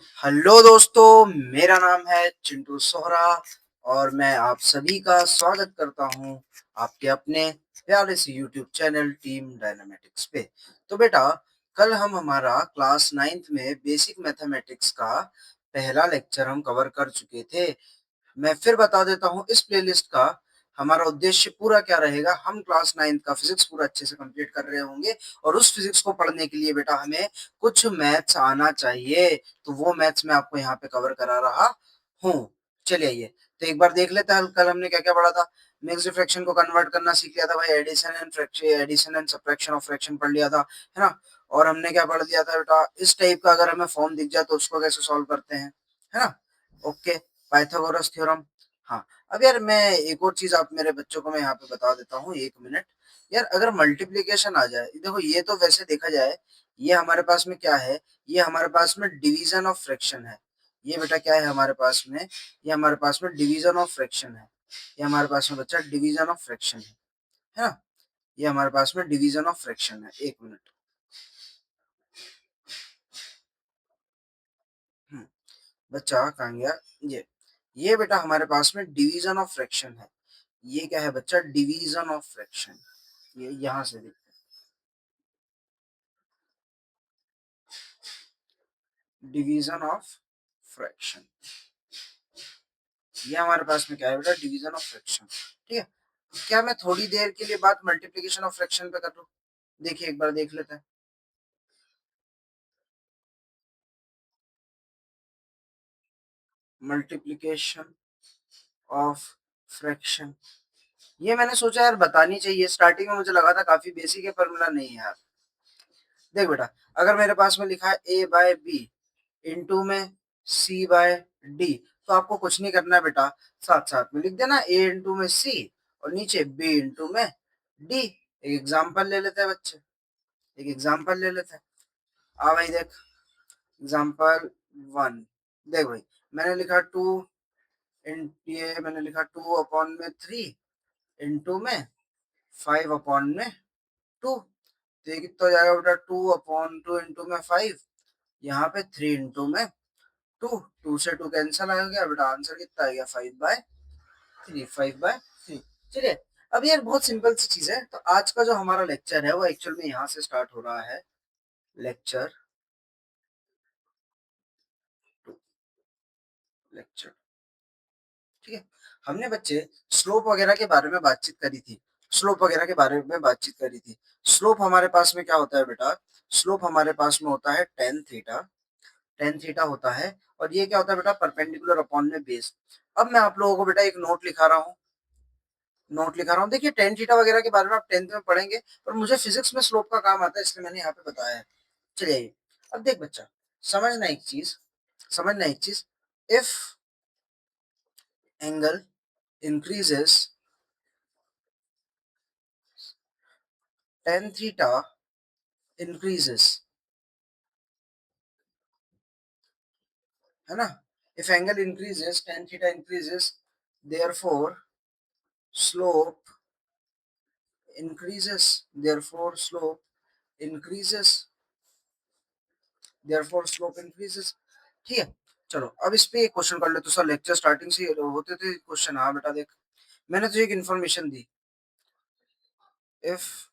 Hello दोस्तों, मेरा नाम है चिंटू सोहरा और मैं आप सभी का स्वागत करता हूं आपके अपने प्यारे से यूट्यूब चैनल टीम डायनामेटिक्स पे। तो बेटा, कल हम हमारा क्लास 9th में बेसिक मैथमेटिक्स का पहला लेक्चर हम कवर कर चुके थे। मैं फिर बता देता हूँ इस प्लेलिस्ट का हमारा उद्देश्य पूरा क्या रहेगा। हम क्लास 9th का फिजिक्स पूरा अच्छे से कंप्लीट कर रहे होंगे और उस फिजिक्स को पढ़ने के लिए बेटा हमें कुछ मैथ्स आना चाहिए। तो वो मैथ्स मैं आपको यहाँ पे कवर करा रहा हूँ। चलिए आइए तो एक बार देख लेते हैं कल हमने क्या क्या पढ़ा था। मिक्स्ड फ्रैक्शन को कन्वर्ट करना सीख लिया था भाई, addition and fraction, addition and subtraction of fraction पढ़ लिया था, है ना। और हमने क्या पढ़ लिया था बेटा, इस टाइप का अगर हमें फॉर्म दिख जाए तो उसको कैसे सॉल्व करते हैं, है ना। Okay, Pythagoras theorem. हाँ, अब यार मैं एक और चीज आप मेरे बच्चों को मैं यहाँ पे बता देता हूँ, एक मिनट। यार अगर मल्टीप्लीकेशन आ जाए, देखो ये तो वैसे देखा जाए ये हमारे पास में क्या है, ये हमारे पास में डिवीजन ऑफ फ्रैक्शन है। ये बेटा क्या है हमारे पास में, ये हमारे पास में डिवीजन ऑफ फ्रैक्शन है। ये हमारे पास में बच्चा डिवीजन ऑफ फ्रैक्शन है ना। ये हमारे पास में डिवीजन ऑफ फ्रैक्शन है, एक मिनट। हम्म, बच्चा कहाँ गया। ये बेटा हमारे पास में डिवीजन ऑफ फ्रैक्शन है। ये क्या है बच्चा, डिवीजन ऑफ फ्रैक्शन। ये यहां से देखते हैं, डिवीजन ऑफ फ्रैक्शन। ये हमारे पास में क्या है बेटा, डिवीजन ऑफ फ्रैक्शन। ठीक है, क्या मैं थोड़ी देर के लिए बात मल्टीप्लिकेशन ऑफ फ्रैक्शन पे कर लूं। देखिए एक बार देख लेते हैं। मल्टीप्लिकेशन ऑफ फ्रैक्शन, ये मैंने सोचा यार बतानी चाहिए। स्टार्टिंग में मुझे लगा था काफी बेसिक है, पर मिला नहीं है यार। देख बेटा, अगर मेरे पास में लिखा है ए बाय बी इंटू में सी बाय डी, तो आपको कुछ नहीं करना है बेटा, साथ साथ में लिख देना ए इंटू में सी और नीचे बी इंटू में डी। एक एग्जांपल ले लेते हैं बच्चे, एक एग्जांपल ले लेते हैं। आ भाई देख, एग्जांपल वन। देख भाई, मैंने लिखा टू इन, ये मैंने लिखा टू अपॉन में थ्री इंटू में फाइव अपॉन में टू। तो ये कितना हो जाएगा बेटा, टू अपॉन टू इंटू में फाइव, यहाँ पे थ्री इंटू में टू। टू से टू कैंसिल आ गया बेटा, आंसर कितना आ गया, five by three, five by three. चलिए, अब यार बहुत सिंपल सी चीज है। तो आज का जो हमारा लेक्चर है वो एक्चुअल में यहाँ से स्टार्ट हो रहा है। लेक्चर टू, लेक्चर, ठीक है। हमने बच्चे स्लोप वगैरह के बारे में बातचीत करी थी, स्लोप वगैरह के बारे में बातचीत करी थी। स्लोप हमारे पास में क्या होता है बेटा, स्लोप हमारे पास में होता है टेन थीटा। टेन थीटा होता है, और ये क्या होता है बेटा, परपेंडिकुलर अपॉन में बेस। अब मैं आप लोगों को बेटा एक नोट लिखा रहा हूँ, नोट लिखा रहा हूँ। देखिए टेन थीटा वगैरह के बारे में आप 10th में पढ़ेंगे, पर मुझे फिजिक्स में स्लोप का काम आता है इसलिए मैंने यहाँ पे बताया है। चलिए, अब देख बच्चा, समझना एक चीज, समझना एक चीज। If angle increases, tan theta increases, है ना। If angle increases, tan theta increases, therefore slope increases, therefore slope increases, therefore slope increases। ठीक है, चलो अब इस पे एक क्वेश्चन कर ले। तो सर लेक्चर स्टार्टिंग से होते थे क्वेश्चन। हाँ बेटा देख, मैंने तुझे एक इन्फॉर्मेशन दी। इफ,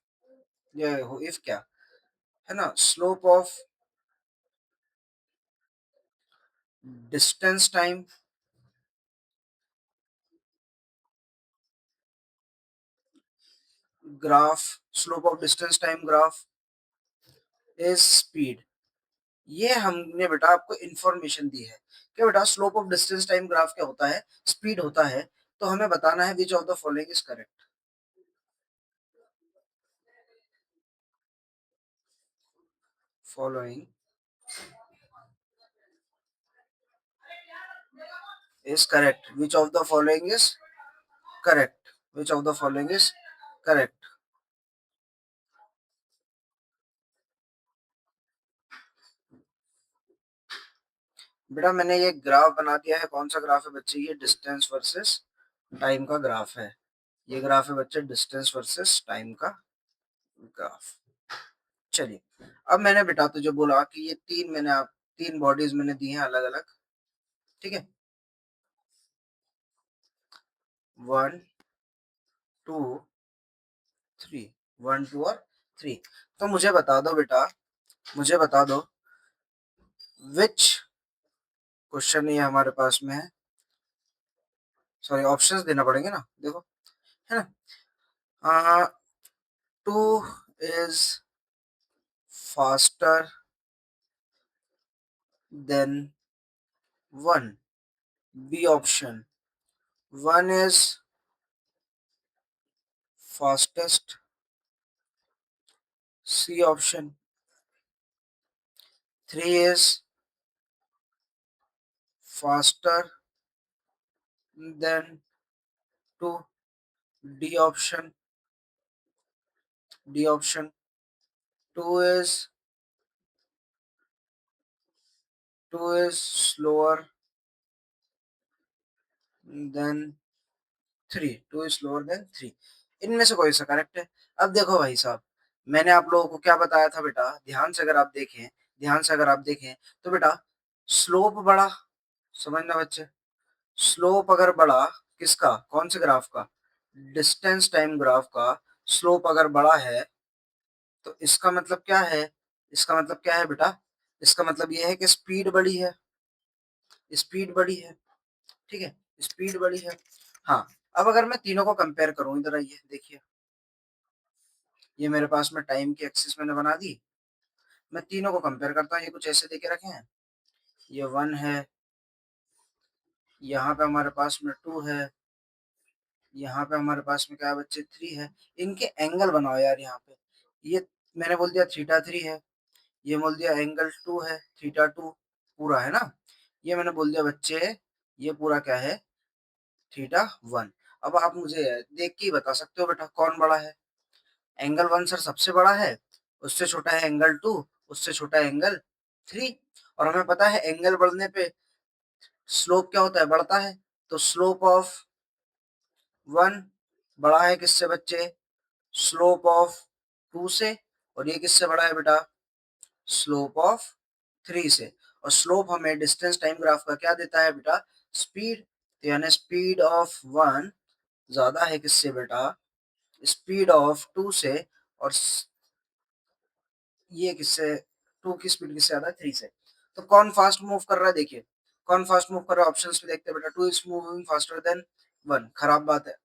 ये इफ क्या है ना, slope of distance time graph, slope of distance time graph is speed. ये हमने बेटा आपको इन्फॉर्मेशन दी है। क्या बेटा, slope of distance time graph क्या होता है, स्पीड होता है। तो हमें बताना है which of the following is correct. Following is correct, which of the following is correct, which of the following is correct। बेटा मैंने ये ग्राफ बना दिया है, कौन सा ग्राफ है बच्चे, ये डिस्टेंस वर्सेस टाइम का ग्राफ है। ये ग्राफ है बच्चे डिस्टेंस वर्सेस टाइम का ग्राफ। चलिए, अब मैंने बेटा तुझे बोला कि ये तीन मैंने आप 3 बॉडीज मैंने दी हैं अलग-अलग, ठीक है? 1, 2, 3, 1, 2 और 3। तो मुझे बता दो बेटा, मुझे बता दो व्हिच क्वेश्चन ये हमारे पास में है, सॉरी ऑप्शंस देना पड़ेंगे ना, देखो, है ना? 2 is faster than 1, B option. 1 is fastest, C option. 3 is faster than 2, D option. D option. 2 is slower than 3, 2 is slower than 3। इनमें से कोई सा करेक्ट है? अब देखो भाई साहब, मैंने आप लोगों को क्या बताया था बेटा, ध्यान से अगर आप देखें, ध्यान से अगर आप देखें, तो बेटा स्लोप बढ़ा, समझना बच्चे, स्लोप अगर बढ़ा किसका, कौन से ग्राफ का, डिस्टेंस टाइम ग्राफ का स्लोप अगर बढ़ा है, तो इसका मतलब क्या है, इसका मतलब क्या है बेटा, इसका मतलब ये है कि स्पीड बढ़ी है, स्पीड बढ़ी है, ठीक है, स्पीड बढ़ी है। हाँ, अब अगर मैं तीनों को कंपेयर करूं, इधर आइए देखिए, ये मेरे पास में टाइम की एक्सिस मैंने बना दी, मैं तीनों को कंपेयर करता हूँ, ये कुछ ऐसे देके रखे हैं, ये 1 है, यहाँ पे हमारे पास में 2 है, यहाँ पे हमारे पास में क्या है बच्चे 3 है, इनके एंगल बनाओ यार, यहाँ पे ये मैंने बोल दिया थीटा 3 है, ये बोल दिया एंगल 2 है, थीटा 2 पूरा है ना, ये मैंने बोल दिया बच्चे ये पूरा क्या है, थीटा 1। अब आप मुझे देख के ही बता सकते हो बेटा कौन बड़ा है, एंगल 1 सर सबसे बड़ा है, उससे छोटा है एंगल 2, उससे छोटा है एंगल 3, और हमें पता है एंगल बढ़ने पे स्लोप क्या होता है, बढ़ता है, तो स्लोप ऑफ 1 बड़ा है किससे बच्चे, स्लोप ऑफ 2 से, और ये किससे बड़ा है बेटा, स्लोप ऑफ 3 से, और स्लोप हमें डिस्टेंस टाइम ग्राफ का क्या देता है बेटा, स्पीड, तो यानी स्पीड ऑफ 1 ज्यादा है किससे बेटा, स्पीड ऑफ 2 से, और ये किससे, 2 की स्पीड किससे ज्यादा है, 3 से। तो कौन फास्ट मूव कर रहा है, देखिए कौन फास्ट मूव कर रहा है, ऑप्शंस में देखते हैं बेटा, 2 इज मूविंग फास्टर देन 1, खराब बात है,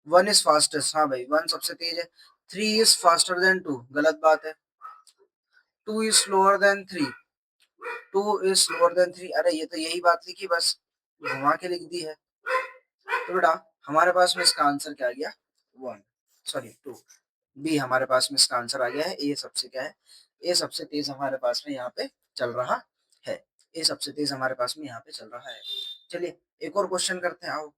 1 इज फास्टेस्ट, हाँ भाई 1 सबसे तेज है, 3 इज फास्टर देन 2, गलत बात है, 2 is slower then 3, 2 is slower then 3, अरे ये तो यही बात लिखी, बस घुमा के लिख दी है। तो बेटा हमारे पास में इसका आंसर क्या आ गया, 1, सॉरी 2, बी हमारे पास में इसका आंसर आ गया है, ए सबसे क्या है, ए सबसे तेज हमारे पास में यहाँ पे चल रहा है, ए सबसे तेज हमारे पास में यहाँ पे चल रहा है। चलिए एक और क्वेश्चन करते हैं, आओ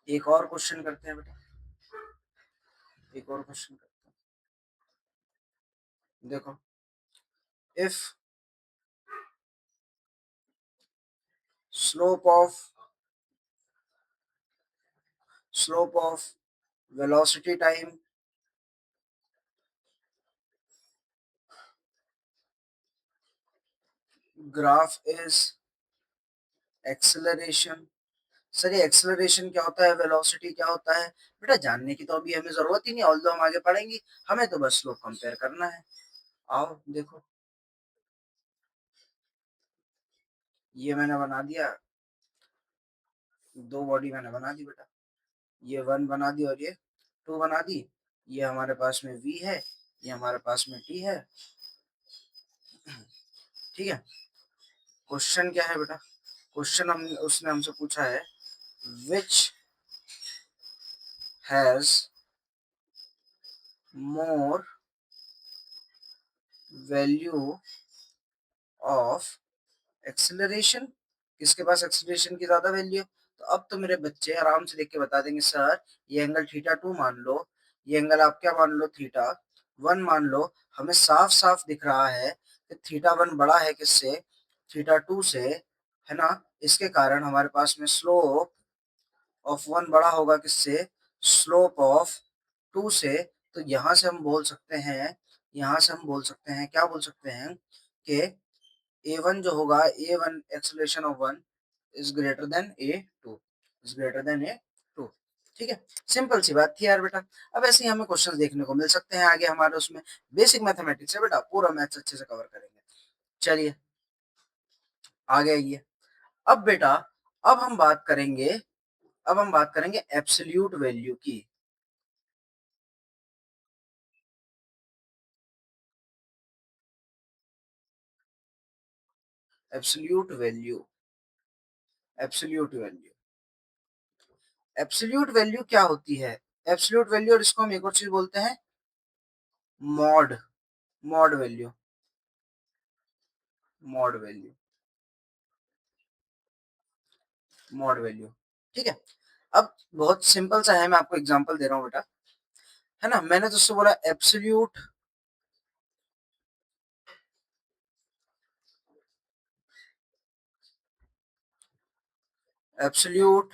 एक और क्वेश्चन करते हैं बेटा, एक और क्वेश्चन करते हैं, देखो, if slope of slope of velocity time graph is acceleration, sir ये एक्सेलरेशन क्या होता है, वेलोसिटी क्या होता है, बेटा जानने की तो अभी हमें जरूरत ही नहीं, ऑल्दो हम आगे पढ़ेंगे, हमें तो बस स्लोप कंपेयर करना है। आओ देखो, ये मैंने बना दिया, दो बॉडी मैंने बना दी बेटा, ये 1 बना दी और ये 2 बना दी, ये हमारे पास में v है, ये हमारे पास में t है, ठीक है। क्वेश्चन क्या है बेटा, क्वेश्चन हम उसने हमसे पूछा है, which has more value of acceleration, किसके पास एक्सेलरेशन की ज्यादा वैल्यू है, तो अब तो मेरे बच्चे आराम से देख के बता देंगे, सर ये एंगल थीटा 2 मान लो, ये एंगल आप क्या मान लो, थीटा 1 मान लो, हमें साफ साफ दिख रहा है कि थीटा 1 बड़ा है किससे, थीटा 2 से, है ना, इसके कारण हमारे पास में स्लोप ऑफ 1 बड़ा होगा किससे, स्लोप ऑफ 2 से, तो यहाँ से हम बोल सकते हैं, यहाँ से हम बोल सकते हैं, क्या बोल सकते हैं, कि A1 जो होगा, A1 acceleration of 1 is greater than A2, is greater than A2। ठीक है, सिंपल सी बात थी यार बेटा। अब ऐसे ही हमें क्वेश्चंस देखने को मिल सकते हैं आगे हमारे उसमें। बेसिक मैथमेटिक्स है बेटा, पूरा मैथ्स अच्छे से कवर करेंगे। चलिए आगे आइए। अब बेटा, अब हम बात करेंगे अब हम बात करेंगे एब्सोल्यूट वैल्यू की। Absolute value, absolute value, absolute value क्या होती है? एब्सोल्यूट वैल्यू, और इसको हम एक और चीज बोलते हैं mod, mod value, mod value, mod value. ठीक है, अब बहुत सिंपल सा है, मैं आपको एग्जांपल दे रहा हूँ बेटा, है ना। मैंने तो उससे बोला absolute, absolute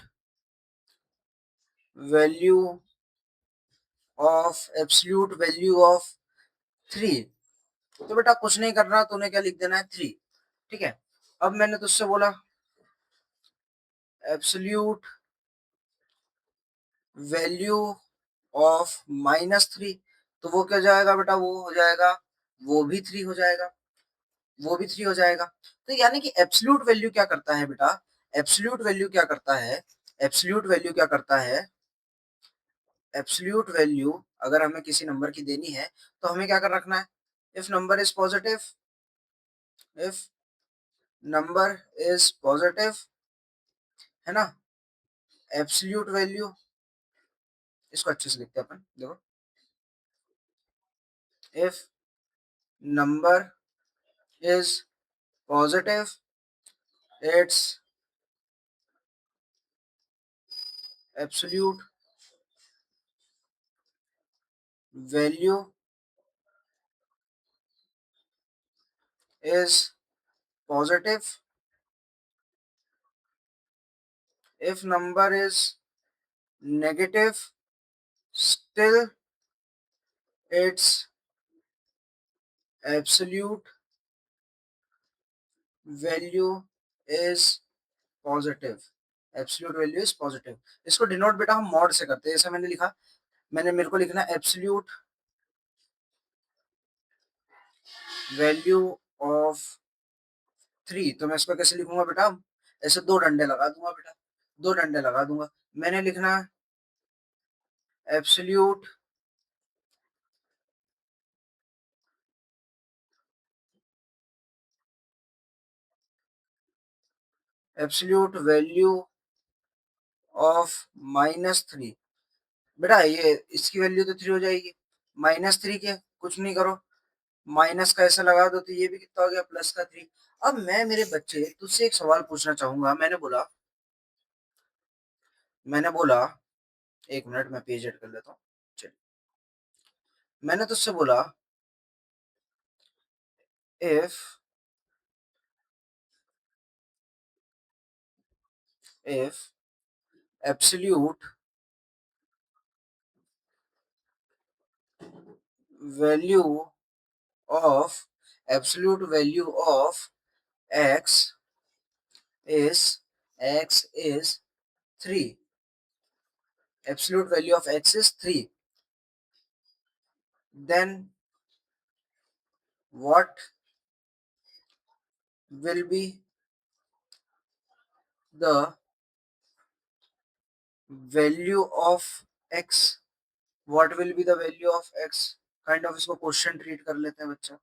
value of, absolute value of 3। तो बेटा कुछ नहीं करना, तूने क्या लिख देना है 3। ठीक है, अब मैंने तुझसे बोला एब्सोल्यूट वैल्यू ऑफ -3, तो वो क्या हो जाएगा बेटा? वो हो जाएगा, वो भी 3 हो जाएगा, वो भी 3 हो जाएगा। तो यानी कि एब्सोल्यूट वैल्यू क्या करता है बेटा? एब्सोल्यूट वैल्यू क्या करता है? एब्सोल्यूट वैल्यू क्या करता है? एब्सोल्यूट वैल्यू अगर हमें किसी नंबर की देनी है तो हमें क्या कर रखना है? If number is positive, if number is positive, है ना, एब्सोल्यूट वैल्यू, इसको अच्छे से लिखते हैं अपन, देखो, if number is positive, it's absolute value is positive, if number is negative, still its absolute value is positive, absolute value is positive. इसको denote बेटा हम मॉड से करते हैं, जैसे मैंने लिखा, मैंने मेरे को लिखना है एब्सोल्यूट वैल्यू ऑफ 3, तो मैं इसको कैसे लिखूंगा बेटा? ऐसे दो डंडे लगा दूंगा बेटा, दो डंडे लगा दूंगा। मैंने लिखना एब्सोल्यूट एब्सोल्यूट वैल्यू ऑफ -3। बेटा ये इसकी वैल्यू तो 3 हो जाएगी, -3 के कुछ नहीं करो, माइनस का ऐसा लगा दो तो ये भी कितना हो गया? प्लस का 3। अब मैं मेरे बच्चे तुझसे एक सवाल पूछना चाहूंगा। मैंने बोला, एक मिनट मैं पेज ऐड कर लेता हूँ। चलिए, मैंने तुझसे बोला if if absolute value of, absolute value of x is 3, absolute value of x is 3, then what will be the value of x, what will be the value of x? Kind of इसको question treat कर लेते हैं बच्चा,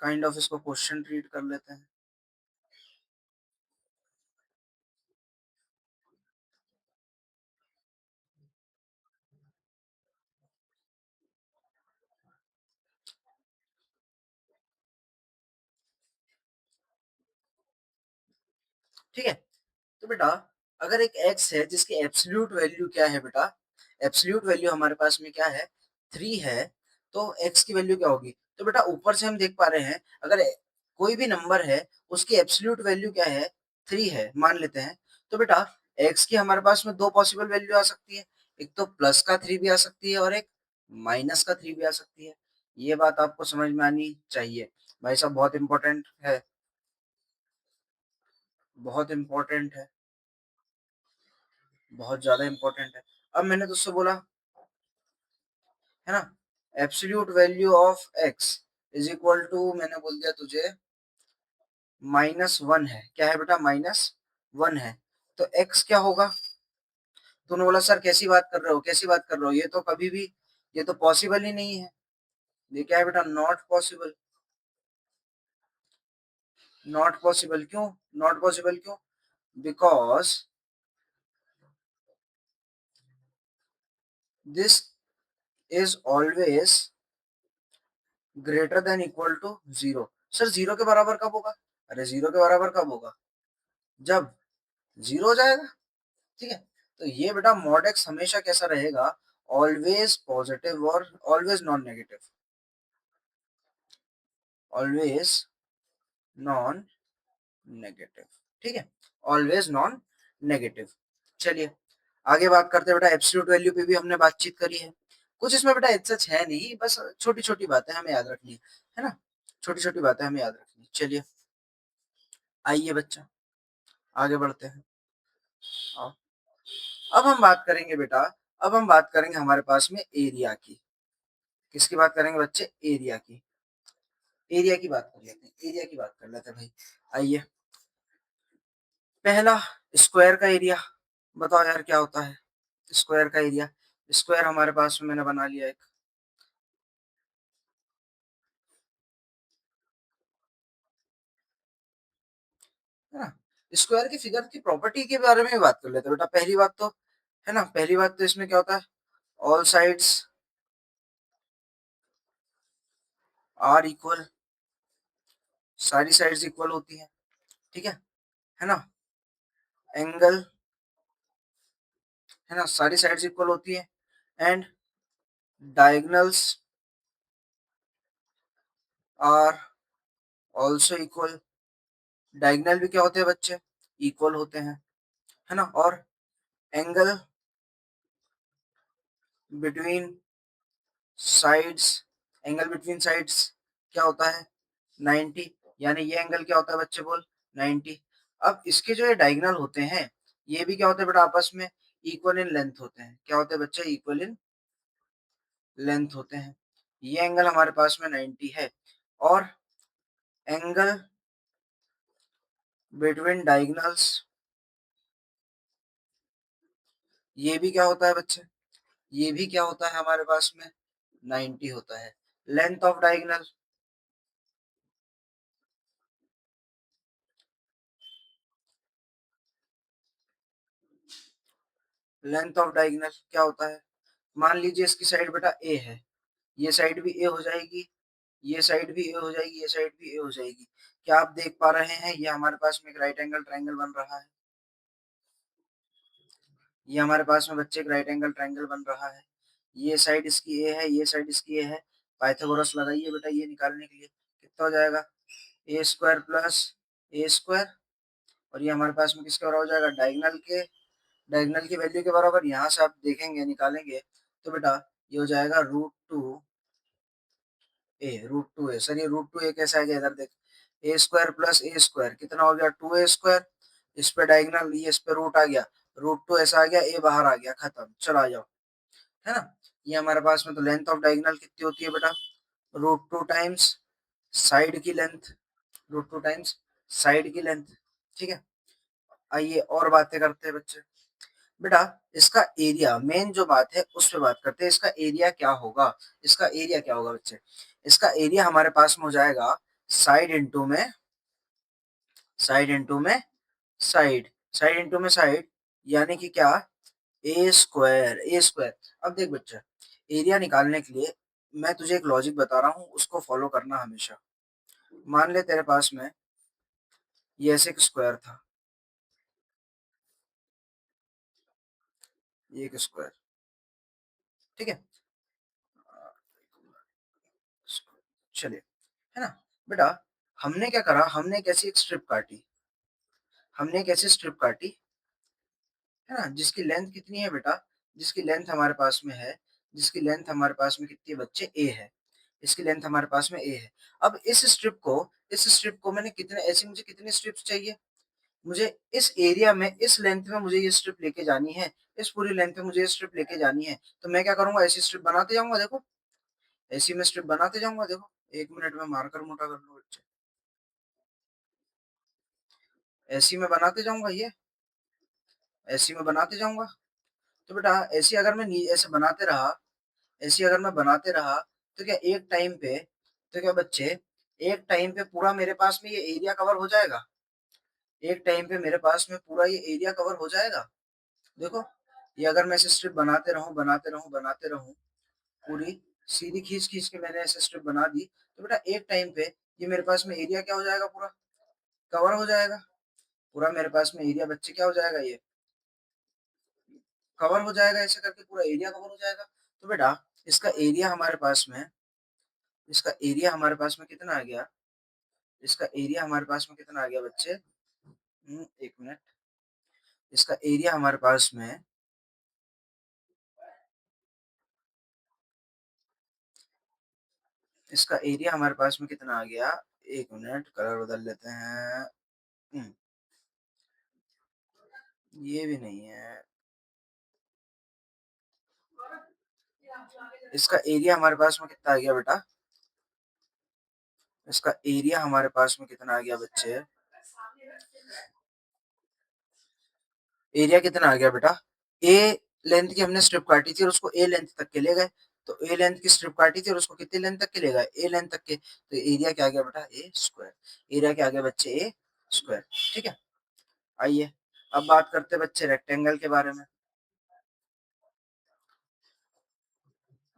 kind of इसको question treat कर लेते हैं। ठीक है, तो बेटा अगर एक x है जिसकी एब्सोल्यूट वैल्यू क्या है बेटा? एब्सोल्यूट वैल्यू हमारे पास में क्या है? 3 है, तो x की वैल्यू क्या होगी? तो बेटा ऊपर से हम देख पा रहे हैं, अगर कोई भी नंबर है उसकी एब्सोल्यूट वैल्यू क्या है? 3 है मान लेते हैं। तो बेटा x की हमारे पास में दो पॉसिबल वैल्यू आ सकती है, एक तो प्लस का 3 भी आ सकती है और एक माइनस का 3 भी आ सकती है। ये बात आपको समझ में आनी चाहिए। भाई साहब बहुत इंपॉर्टेंट है, बहुत इंपॉर्टेंट है, बहुत ज्यादा इंपॉर्टेंट है। अब मैंने तुझसे बोला है ना, absolute value of x is equal to, मैंने बोल दिया तुझे -1 है। क्या है बेटा? -1 है। तो एक्स क्या होगा? तूने बोला सर कैसी बात कर रहे हो, कैसी बात कर रहे हो, ये तो कभी भी, ये तो पॉसिबल ही नहीं है। ये क्या है बेटा? Not possible. नॉट पॉसिबल क्यों? नॉट पॉसिबल क्यों? Because this is always greater than equal to zero. Sir zero के बराबर कब होगा? अरे जीरो के बराबर कब होगा? जब जीरो हो जाएगा। ठीक है, तो ये बेटा मॉड एक्स हमेशा कैसा रहेगा? ऑलवेज पॉजिटिव और always non negative. Always non negative. ठीक है, ऑलवेज नॉन नेगेटिव। चलिए आगे बात करते हैं बेटा। एब्सोल्यूट वैल्यू पे भी हमने बातचीत करी है। कुछ इसमें बेटा सच है नहीं, बस छोटी छोटी बातें हमें याद रखनी है ना, छोटी छोटी बातें हमें याद रखनी है। चलिए आइए बच्चा आगे बढ़ते हैं। आओ। अब हम बात करेंगे बेटा, अब हम बात करेंगे हमारे पास में एरिया की। किसकी बात करेंगे बच्चे? एरिया की। एरिया की बात कर लेते हैं, एरिया की बात कर लेते हैं भाई। आइए, पहला स्क्वायर का एरिया। बताओ यार क्या होता है स्क्वायर का एरिया? स्क्वायर हमारे पास में मैंने बना लिया एक, है ना। स्क्वायर की फिगर की प्रॉपर्टी के बारे में भी बात कर लेते हैं बेटा। पहली बात तो, है ना, पहली बात तो इसमें क्या होता है? ऑल साइड्स आर इक्वल, सारी साइड्स इक्वल होती हैं। ठीक है ना। एंगल, है ना, सारी साइड्स इक्वल होती है। And diagonals are also equal. Diagonal भी क्या होते हैं बच्चे? इक्वल होते हैं, है ना। और angle between sides, angle between sides क्या होता है? 90। यानी ये एंगल क्या होता है बच्चे? बोल 90। अब इसके जो ये डायगोनल होते हैं, ये भी क्या होते हैं बेटा? आपस में इक्वल इन लेंथ होते हैं। क्या होते हैं बच्चे? इक्वल इन लेंथ होते हैं। ये एंगल हमारे पास में 90 है। और एंगल बिटवीन डायगोनल्स, ये भी क्या होता है बच्चे? ये भी क्या होता है हमारे पास में? 90 होता है। Length of diagonal, length of diagonal क्या होता है? मान लीजिए इसकी साइड बेटा ए है, ये साइड भी ए हो जाएगी, ये साइड भी ए हो जाएगी, ये साइड भी ए हो जाएगी। क्या आप देख पा रहे हैं? ये हमारे पास में एक राइट एंगल ट्रायंगल बन रहा है। ये हमारे पास में बच्चे एक राइट एंगल ट्रायंगल बन रहा है। ये साइड इसकी ए है, ये साइड इसकी ए है। पाइथागोरस लगाइए बेटा ये निकालने के लिए। कितना हो जाएगा? ए स्क्वायर प्लस ए स्क्वायर। और ये हमारे पास में किसके बराबर हो जाएगा? डायगोनल के, डायगोनल की वैल्यू के बराबर। यहाँ से आप देखेंगे निकालेंगे तो बेटा ये हो जाएगा √2 ए सर। ये √2 ए कैसे आ गया? इधर देख, ए स्क्वायर प्लस ए स्क्वायर कितना हो गया? 2a²। इस पे डायगोनल, ये इस पे रूट आ गया, √2 ऐसा आ गया, ए बाहर आ गया, खत्म। चलो आ जाओ, है ना। ये हमारे पास में तो लेंथ ऑफ डायगोनल कितनी होती है बेटा? √2 टाइम्स साइड की लेंथ, √2 टाइम्स साइड की लेंथ। ठीक है, आइए और बातें करते हैं बच्चे। बेटा इसका एरिया, मेन जो बात है उस पे बात करते हैं। इसका एरिया क्या होगा? इसका एरिया क्या होगा बच्चे? इसका एरिया हमारे पास में हो जाएगा साइड इंटू में, साइड इंटू में साइड, साइड इंटू में साइड, यानी कि क्या? ए स्क्वायर, ए स्क्वायर। अब देख बच्चा, एरिया निकालने के लिए मैं तुझे एक लॉजिक बता रहा हूँ, उसको फॉलो करना हमेशा। मान ले तेरे पास में ये ऐसे एक स्क्वायर था, ये एक स्क्वायर। ठीक है, चलिए, है ना। बेटा हमने क्या करा? हमने कैसी एक स्ट्रिप काटी, हमने एक ऐसी स्ट्रिप काटी, है ना, जिसकी लेंथ कितनी है बेटा? जिसकी लेंथ हमारे पास में है, जिसकी लेंथ हमारे पास में कितनी है बच्चे? ए है। इसकी लेंथ हमारे पास में ए है। अब इस स्ट्रिप को मैंने कितने ऐसी मुझे कितनी स्ट्रिप्स चाहिए? मुझे इस एरिया में इस लेंथ में मुझे ये स्ट्रिप लेके जानी है, इस पूरी लेंथ में मुझे ये स्ट्रिप लेके जानी है। तो मैं क्या करूँगा, ऐसी स्ट्रिप बनाते जाऊँगा देखो, ऐसी मैं स्ट्रिप बनाते जाऊँगा देखो। 1 मिनट में मार्कर मोटा कर लो बच्चे। ऐसी मैं बनाते जाऊँगा ये, ऐसी मैं बनाते जाऊँगा। तो बेटा ऐसी अगर मैं नी ऐसे बनाते रहा, ऐसी अगर मैं बनाते रहा, तो क्या एक टाइम पे तो क्या बच्चे, एक टाइम पे पूरा मेरे पास में ये एरिया कवर हो जाएगा? एक टाइम पे मेरे पास में पूरा ये एरिया कवर हो जाएगा? देखो, ये अगर मैं ऐसे स्ट्रिप बनाते रहूँ, बनाते रहूँ, बनाते रहूँ, पूरी सीधी खींच-खींच के मैंने ऐसे स्ट्रिप बना दी, तो बेटा एक टाइम पे ये मेरे पास में एरिया क्या हो जाएगा पूरा? कवर हो जाएगा। पूरा मेरे पास में एरिया बच्चे क्या हो जाएगा ये? कवर हो जाएगा, ऐसे करके पूरा एरिया कवर हो जाएगा। तो बेटा इसका एरिया हमारे पास में इसका एरिया हमारे पास में कितना आ गया? इसका एरिया हमारे पास में कितना आ गया बच्चे? 1 मिनट। इसका एरिया हमारे पास में इसका एरिया हमारे पास में कितना आ गया? 1 मिनट कलर बदल लेते हैं। हुँ, ये भी नहीं है। इसका एरिया हमारे पास में कितना आ गया बेटा? इसका एरिया हमारे पास में कितना आ गया बच्चे? एरिया कितना आ गया बेटा? ए लेंथ की हमने स्ट्रिप काटी थी और उसको ए लेंथ तक के ले गए। तो ए लेंथ की स्ट्रिप काटी थी और उसको कितनी लेंथ तक के ले गए? ए लेंथ तक के। तो एरिया क्या आ गया बेटा? ए स्क्वायर। एरिया क्या आ गया बच्चे? ए स्क्वायर। ठीक है? आइए, अब बात करते हैं बच्चे रेक्टेंगल के बारे में।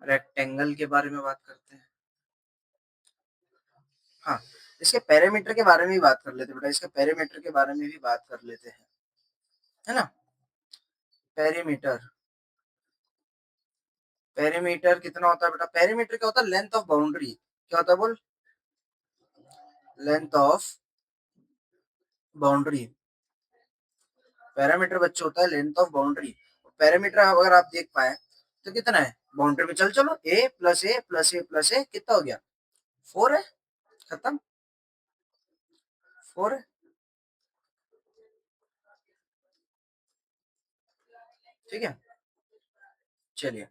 रेक्टेंगल के बारे में बात करते हैं। हाँ, इसके पेरीमीटर के बारे में भी बात कर लेते हैं बेटा, इसके पेरीमीटर के बारे में भी बात कर लेते हैं, है ना? पेरीमीटर, पेरीमीटर कितना होता है बेटा? पेरीमीटर क्या होता है? Length of boundary. क्या होता है बोल? Length of boundary. पैरामीटर बच्चे होता है लेंथ ऑफ बाउंड्री। पैरामीटर अगर आप देख पाए तो कितना है? बाउंड्री में चल चलो, ए प्लस ए प्लस ए प्लस ए कितना हो गया? 4 है। खत्म। 4 है। ठीक है, चलिए।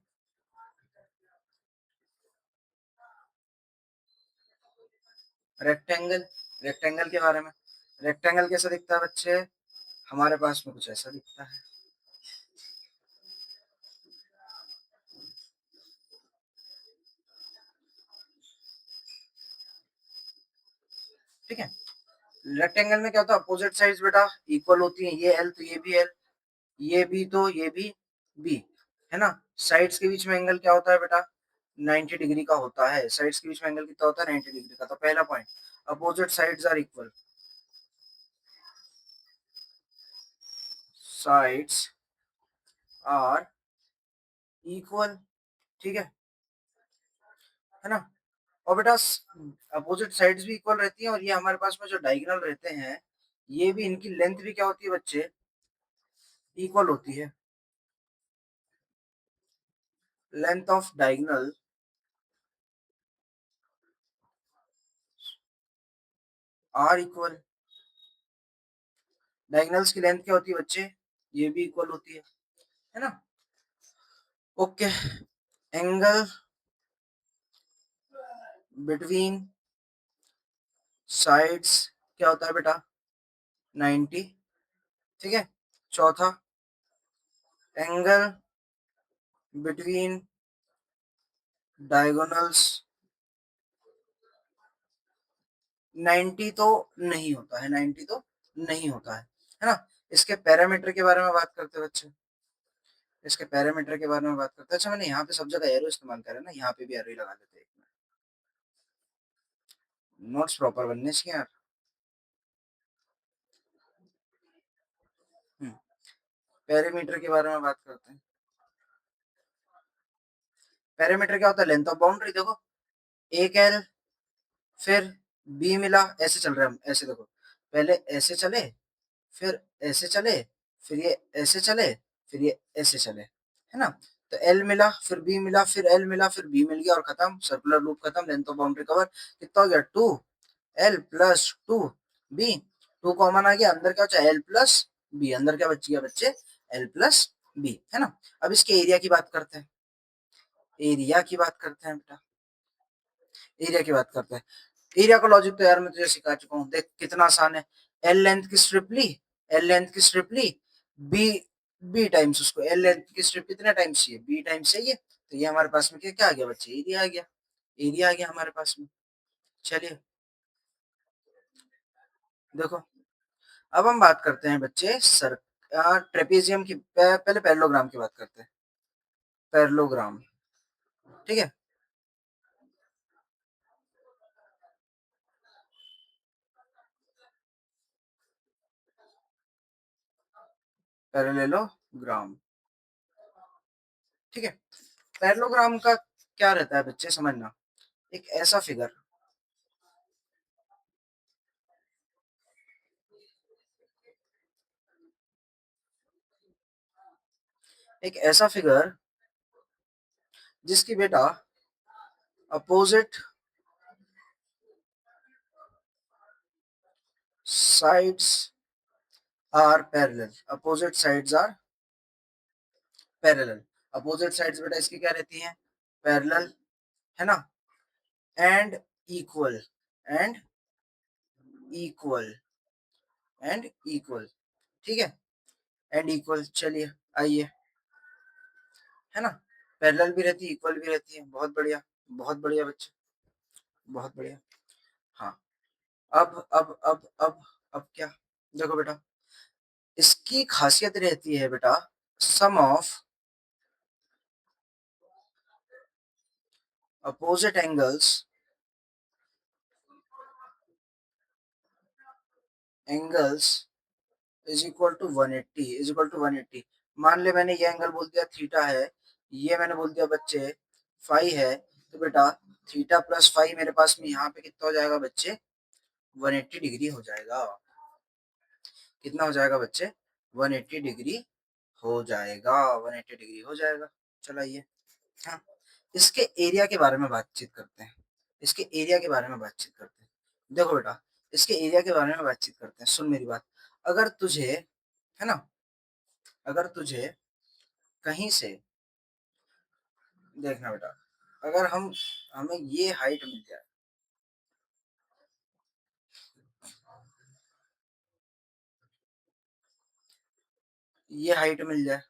रेक्टेंगल, रेक्टेंगल के बारे में। रेक्टेंगल कैसा दिखता है बच्चे? हमारे पास में कुछ ऐसा दिखता है। ठीक है, रेक्टेंगल में क्या होता है? अपोजिट साइड्स बेटा इक्वल होती हैं। ये एल तो ये भी एल, ये भी तो ये भी बी, है ना? साइड्स के बीच में एंगल क्या होता है बेटा? 90 डिग्री का होता है। साइड्स के बीच में एंगल कितना होता है? 90 डिग्री का। तो पहला point, opposite sides are equal. Sides are equal. ठीक है ना? और बेटा अपोजिट साइड्स भी इक्वल रहती हैं और ये हमारे पास में जो डायगोनल रहते हैं, ये भी इनकी लेंथ भी क्या होती है बच्चे? इक्वल होती है। Length of diagonal are equal. Diagonals की लेंथ क्या होती है बच्चे? ये भी इक्वल होती है ना? ओके, एंगल बिटवीन साइड्स क्या होता है बेटा? 90। ठीक है, चौथा, एंगल बिटवीन डायगोनल्स 90 तो नहीं होता है, 90 तो नहीं होता है ना? इसके पैरामीटर के बारे में बात करते हैं बच्चे। इसके पैरामीटर के बारे में बात करते हैं। अच्छा, मैंने यहाँ पे सब जगह एरो इस्तेमाल करा है ना, यहाँ पे भी एरो ही लगा देते हैं। नोट्स प्रॉपर बनने चाहिए यार। हम्म, पैरामीटर के बारे में बात करते हैं। पैरामीटर क्या होता है? Length of boundary. देखो, एक एल, फिर बी मिला, ऐसे चल रहे हैं हम, ऐसे देखो, पहले ऐसे चले, फिर ऐसे चले, फिर ये ऐसे चले, फिर ये ऐसे चले, है ना? तो एल मिला, फिर बी मिला, फिर एल मिला, फिर बी मिल गया और खत्म, सर्कुलर लूप खत्म, लेंथ ऑफ बाउंड्री कवर। कितना हो गया? 2 एल प्लस 2 बी। 2 कॉमन आ गया, अंदर क्या बचा? L plus B. अंदर क्या बच गया बच्चे? एल प्लस बी, है ना। अब इसके एरिया की बात करते हैं। एरिया की बात करते हैं बेटा, एरिया की बात करते हैं। एरिया का लॉजिक तो यार मैं तुझे सिखा चुका हूँ, देख कितना आसान है। एल लेंथ की स्ट्रिप ली, एल लेंथ की स्ट्रिप ली, बी बी टाइम्स उसको, एल लेंथ की स्ट्रिप कितने टाइम्स चाहिए? बी टाइम्स चाहिए। तो ये हमारे पास में क्या क्या आ गया बच्चे? एरिया आ गया। एरिया आ गया हमारे पास में। चलिए देखो, अब हम बात करते हैं बच्चे सर ट्रेपेजियम की। पहले पैरेललोग्राम की बात करते हैं। पैरेललोग्राम, ठीक है। पैरेललोग्राम, ठीक है। पैरेललोग्राम का क्या रहता है बच्चे, समझना। एक ऐसा फिगर, एक ऐसा फिगर जिसकी बेटा opposite sides are parallel, opposite sides are parallel। opposite sides बेटा इसकी क्या रहती हैं? parallel, है ना। And equal, and equal, and equal, ठीक है। एंड इक्वल, चलिए आइए, है ना। पैरेलल भी रहती है, इक्वल भी रहती है, बहुत बढ़िया, बहुत बढ़िया बच्चे, बहुत बढ़िया। हाँ, अब क्या, देखो बेटा, इसकी खासियत रहती है बेटा, sum of opposite angles, angles is equal to 180, is equal to 180। मान ले मैंने ये एंगल बोल दिया थीटा है, ये मैंने बोल दिया बच्चे फाई है, तो बेटा थीटा प्लस फाई मेरे पास में यहाँ पे कितना हो जाएगा बच्चे? 180 डिग्री हो जाएगा। कितना हो जाएगा बच्चे? 180 डिग्री हो जाएगा, 180 डिग्री हो जाएगा। चलाइए, हाँ। इसके एरिया के बारे में बातचीत करते हैं, इसके एरिया के बारे में बातचीत करते हैं। देखो बेटा, इसके एरिया के बारे में बातचीत करते हैं, सुन मेरी बात। अगर तुझे, है ना, अगर तुझे कहीं से, देखना बेटा, अगर हमें ये हाइट मिल जाए, ये हाइट मिल जाए,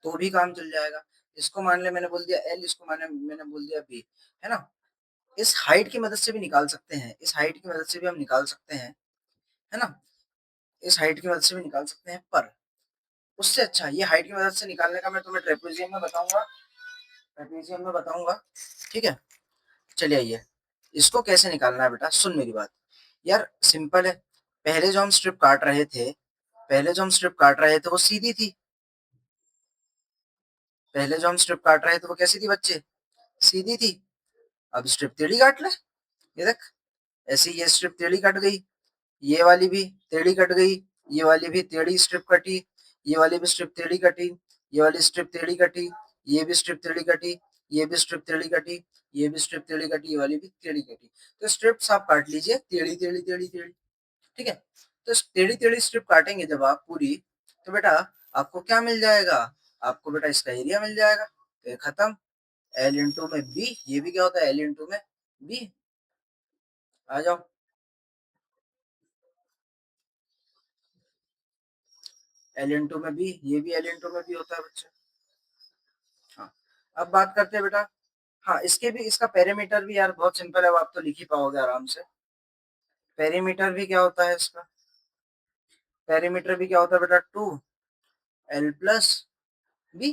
तो भी काम चल जाएगा। इसको मान ले मैंने बोल दिया एल, इसको मैंने बोल दिया बी, है ना। इस हाइट की मदद से भी निकाल सकते हैं, इस हाइट की मदद से भी हम निकाल सकते हैं, है ना। इस हाइट की मदद से भी निकाल सकते हैं, पर उससे अच्छा ये हाइट की मदद से निकालने का मैं तुम्हें ट्रेपेजियम में बताऊंगा, ट्रेपेजियम में बताऊंगा, ठीक है। चलिए आइए, इसको कैसे निकालना है बेटा, सुन मेरी बात। यार सिंपल है, पहले जो हम स्ट्रिप काट रहे थे, पहले जो हम स्ट्रिप काट रहे थे वो सीधी थी, पहले जो हम स्ट्रिप काट रहे थे वो कैसी थी बच्चे? सीधी थी। अब स्ट्रिप टेढ़ी काट ले, ये देख, ऐसे ये स्ट्रिप टेढ़ी कट गई, ये वाली भी टेढ़ी कट गई, ये वाली भी टेढ़ी स्ट्रिप कटी, ये वाली भी स्ट्रिप टेढ़ी कटी, ये वाली स्ट्रिप टेढ़ी कटी, ये भी स्ट्रिप टेढ़ी कटी, ये भी स्ट्रिप टेढ़ी कटी, ये भी स्ट्रिप टेढ़ी कटी, ये वाली भी टेढ़ी कटी। तो स्ट्रिप्स आप काट लीजिए टेढ़ी टेढ़ी टेढ़ी टेढ़ी, ठीक है। तो टेढ़ी टेढ़ी स्ट्रिप काटेंगे जब आप पूरी, तो बेटा आपको क्या मिल जाएगा? आपको बेटा इसका एरिया मिल जाएगा। तो ये खत्म, एल इंटू में बी, ये भी क्या होता है? एल इंटू में बी। आ जाओ, एल इंटू में बी, ये भी एल इंटू में बी होता है बच्चे। हाँ, अब बात करते हैं बेटा, हाँ इसके भी, इसका पेरीमीटर भी यार बहुत सिंपल है, वो आप तो लिख ही पाओगे आराम से। पेरीमीटर भी क्या होता है इसका? पेरीमीटर भी क्या होता है बेटा? 2 एल प्लस बी।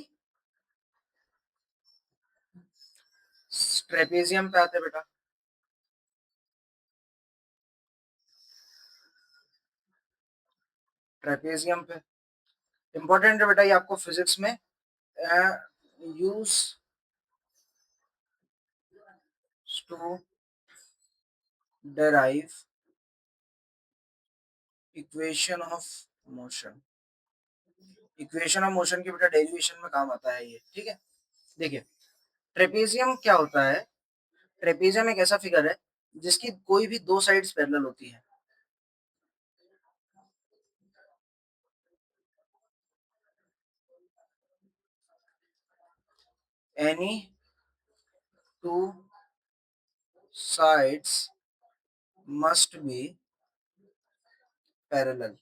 ट्रेपेजियम पे आते हैं बेटा, ट्रेपेजियम पे इंपॉर्टेंट है बेटा ये आपको फिजिक्स में use to derive equation of motion, equation of motion के बेटा डेरिवेशन में काम आता है ये, ठीक है। देखिए, ट्रेपेजियम क्या होता है? ट्रेपेजियम एक ऐसा फिगर है जिसकी कोई भी दो साइड्स पैरेलल होती है। Any two sides must be parallel.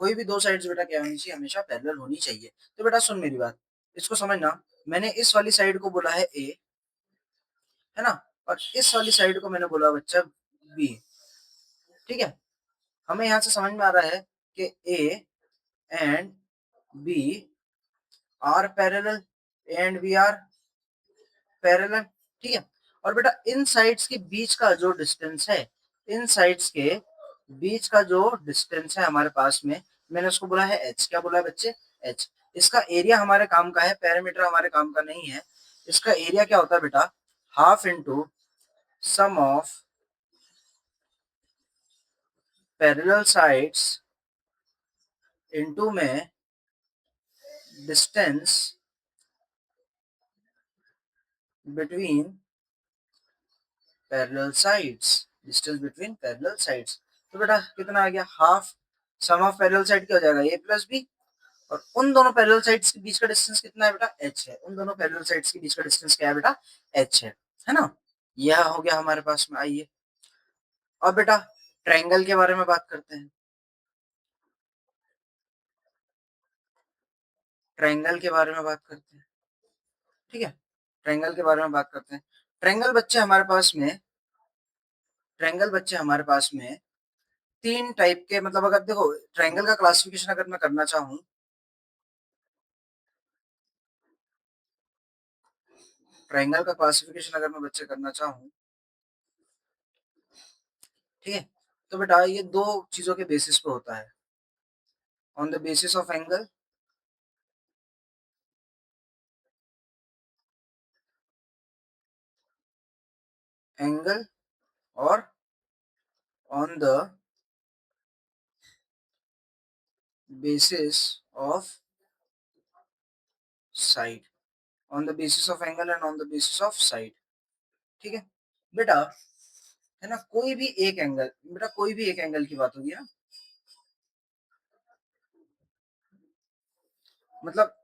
कोई भी दो साइड्स बेटा क्या होनी चाहिए? हमेशा पैरेलल होनी चाहिए। तो बेटा सुन मेरी बात, इसको समझना। मैंने इस वाली साइड को बोला है ए, है ना? और इस वाली साइड को मैंने बोला बच्चा बी। ठीक है? हमें यहाँ से समझ में आ रहा है कि A and B are parallel, A and B are parallel. ठीक है? और बेटा इन साइड्स के बीच का जो डिस्टेंस है, इन साइड्स के बीच का जो डिस्टेंस है हमारे पास में, मैंने उसको बोला है एच। क्या बोला है बच्चे? एच। इसका एरिया हमारे काम का है, पैरामीटर हमारे काम का नहीं है। इसका एरिया क्या होता है बेटा? Half into sum of parallel sides into में distance between parallel sides. Distance between parallel sides. तो बेटा कितना आ गया? Half sum of parallel side क्या हो जाएगा? A plus B. और उन दोनों पैरेलल साइड्स के बीच का डिस्टेंस कितना है बेटा? एच है। उन दोनों पैरेलल साइड्स के बीच का डिस्टेंस क्या है बेटा? एच है ना? यह हो गया हमारे पास में। आइए अब बेटा ट्रायंगल के बारे में बात करते हैं। ट्रायंगल के बारे में बात करते हैं। ठीक है? ट्रायंगल के बारे में बात करते हैं। ट्रायंगल बच्चे हमारे पास में ट्रायंगल बच्चे हमारे पास में तीन टाइप के, मतलब अगर देखो ट्रायंगल का क्लासिफिकेशन अगर मैं करना चाहूँ, ट्रायंगल का क्लासिफिकेशन अगर मैं बच्चे करना चाहूँ, ठीक है, तो बेटा ये दो चीजों के बेसिस पे होता है। On the basis of angle और on the basis of side. On the basis of angle and on the basis of side. ठीक है बेटा, है ना? कोई भी एक एंगल, बेटा कोई भी एक एंगल की बात होगी ना, मतलब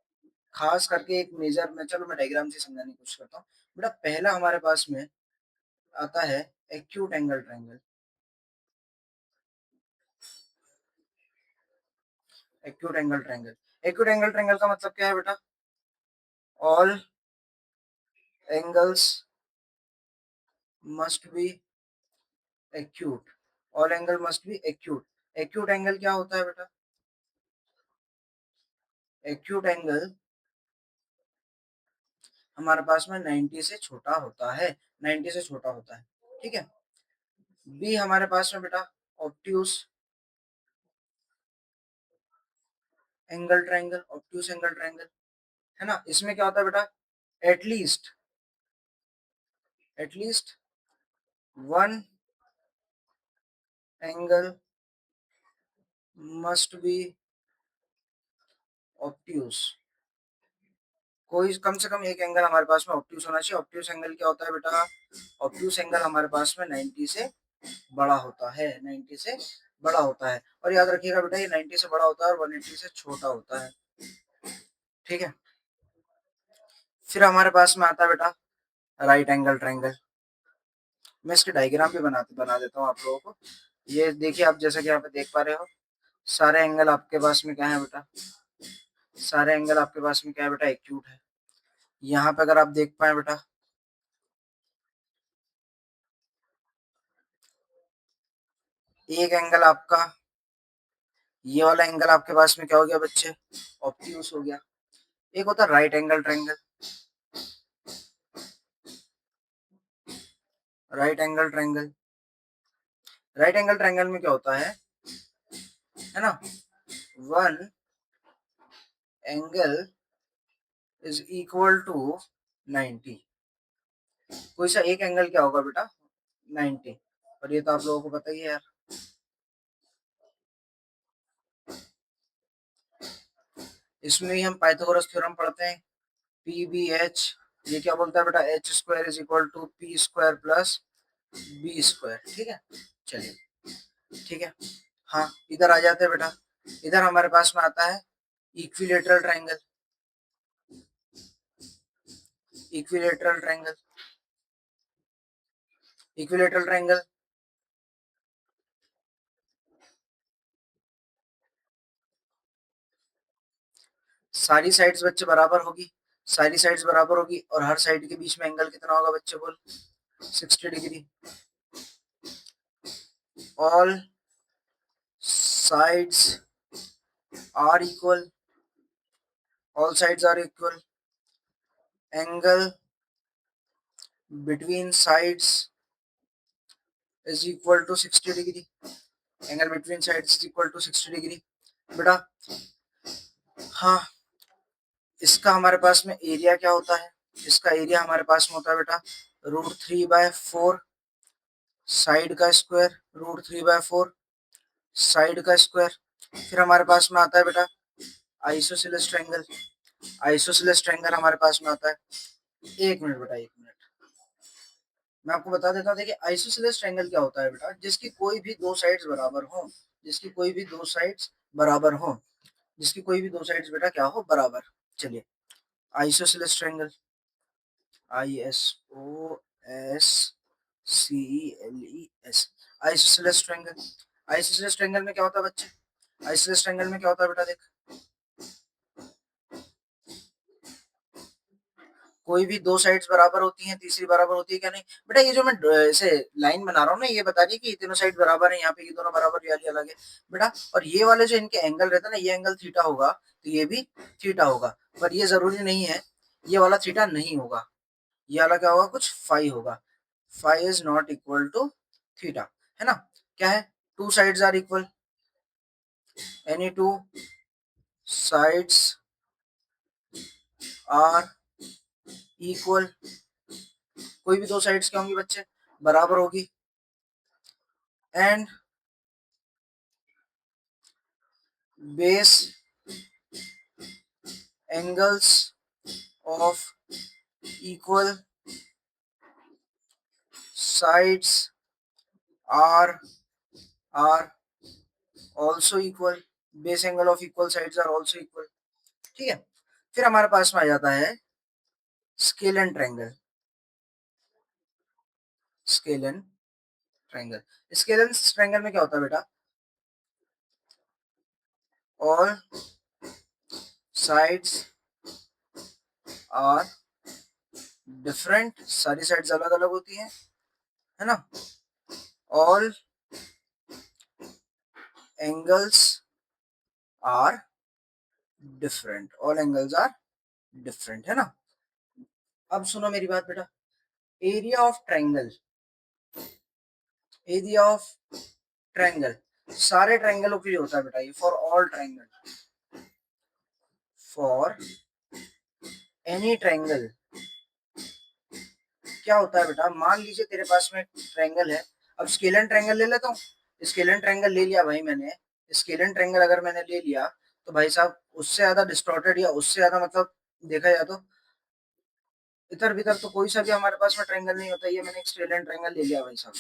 खास करके एक मेजर में, चलो मैं डायग्राम से समझाने की कोशिश करता हूँ। बेटा पहला हमारे पास में आता है acute angle triangle. Acute angle triangle. Acute angle triangle का मतलब क्या है बेटा? All angles must be acute. All angle must be acute. Acute angle क्या होता है बेटा? एक्यूट एंगल हमारे पास में 90 से छोटा होता है। 90 से छोटा होता है। ठीक है? बी हमारे पास में बेटा obtuse angle triangle. Obtuse angle triangle, है ना? इसमें क्या होता है बेटा? At least at least one angle must be obtuse. कोई कम से कम एक एंगल हमारे पास में ऑब्ट्यूज होना चाहिए। ऑब्ट्यूज एंगल क्या होता है बेटा? ऑब्ट्यूज एंगल हमारे पास में 90 से बड़ा होता है। 90 से बड़ा होता है। और याद रखिएगा बेटा, ये 90 से बड़ा होता है और 180 से छोटा होता है। ठीक है? फिर हमारे पास में आता है बेटा राइट एंगल ट्रायंगल। मैं इसके डायग्राम भी बना देता हूँ आप लोगों को। ये देखिए, आप जैसा कि यहाँ पे देख पा रहे हो, सारे एंगल आपके पास में क्या है बेटा? सारे एंगल आपके पास में क्या है बेटा? एक्यूट है। यहाँ पे अगर आप देख पाए बेटा, एक एंगल आपका, ये वाला एंगल आपके पास में क्या हो गया बच्चे? ऑब्ट्यूज हो गया। एक होता है right angle triangle. Right angle triangle. Right angle triangle में क्या होता है ना? One angle is equal to 90। कोई सा एक एंगल क्या होगा बेटा? 90। और ये तो आप लोगों को पता ही है यार। इसमें ही हम पाइथागोरस थ्योरम पढ़ते हैं। पी बी एच, ये क्या बोलता है बेटा, H square is equal to P square plus B square. ठीक है, चलिए ठीक है। हाँ, इधर आ जाते हैं बेटा। इधर हमारे पास में आता है equilateral triangle. Equilateral triangle, equilateral triangle सारी साइड्स बच्चे बराबर होगी, सारी साइड्स बराबर होगी, और हर साइड के बीच में एंगल कितना होगा बच्चे बोल, 60 degree. All sides are equal, all sides are equal, angle between sides is equal to 60 degree. Angle between sides is equal to 60 degree. बेटा हाँ, इसका हमारे पास में एरिया क्या होता है, इसका एरिया हमारे पास में होता है बेटा √3/4 साइड का स्क्वायर, √3/4 साइड का स्क्वायर। फिर हमारे पास में आता है बेटा आइसोसेलेस ट्रायंगल। आइसोसेलेस ट्रायंगल हमारे पास में आता है, एक मिनट बेटा, एक मिनट, मैं आपको बता देता हूँ। देखिए आइसोसेलेस ट्रायंगल क्या होता है बेटा, जिसकी कोई भी दो साइड्स बराबर हो, जिसकी कोई भी दो साइड्स बराबर हो, जिसकी कोई भी दो साइड्स बेटा क्या हो, बराबर। चलिए, isosceles triangle, ISOSCELES, isosceles triangle. Isosceles triangle में क्या होता है बच्चे, आइसोसेलेस ट्रायंगल में क्या होता है बेटा, देख कोई भी दो साइड्स बराबर होती हैं, तीसरी बराबर होती है क्या, नहीं बेटा। ये जो मैं ऐसे लाइन बना रहा हूँ ना, ये बता रही है कि ये तीनों साइड बराबर है, यहाँ पे ये दोनों बराबर, ये वाली अलग है बेटा। और ये वाले जो इनके एंगल रहता है ना, ये एंगल थीटा होगा, तो ये भी थीटा होगा, पर ये जरूरी नहीं है, ये वाला थीटा नहीं होगा, ये वाला क्या होगा, कुछ फाई होगा। Phi is not equal to theta, है ना। क्या है, two sides are equal, any two sides are equal, कोई भी दो साइड्स क्या होंगी बच्चे, बराबर होगी। And base angles of equal sides are are also equal, base angle of equal sides are also equal. ठीक है, फिर हमारे पास में आ जाता है scalene triangle. Scalene triangle, scalene triangle में क्या होता है बेटा, ऑल साइड्स आर डिफरेंट, सारी साइड्स अलग अलग होती हैं, है ना। All angles are different, all angles are different, है ना। अब सुनो मेरी बात बेटा, area of triangle, area of triangle सारे ट्रायंगलों के लिए होता है बेटा, ये for all triangle, for any triangle. क्या होता है बेटा, मान लीजिए तेरे पास में ट्रायंगल है, अब स्केलन ट्रायंगल ले लेता हूँ। स्केलन ट्रायंगल ले लिया भाई मैंने, स्केलन ट्रायंगल अगर मैंने ले लिया, तो भाई साहब उससे ज्यादा डिस्टॉर्टेड या उससे ज्यादा मतलब देखा जाए तो इधर भीतर तो कोई सा भी हमारे पास में ट्रायंगल नहीं होता। ये मैंने एक स्केलन ट्रायंगल ले लिया भाई साहब,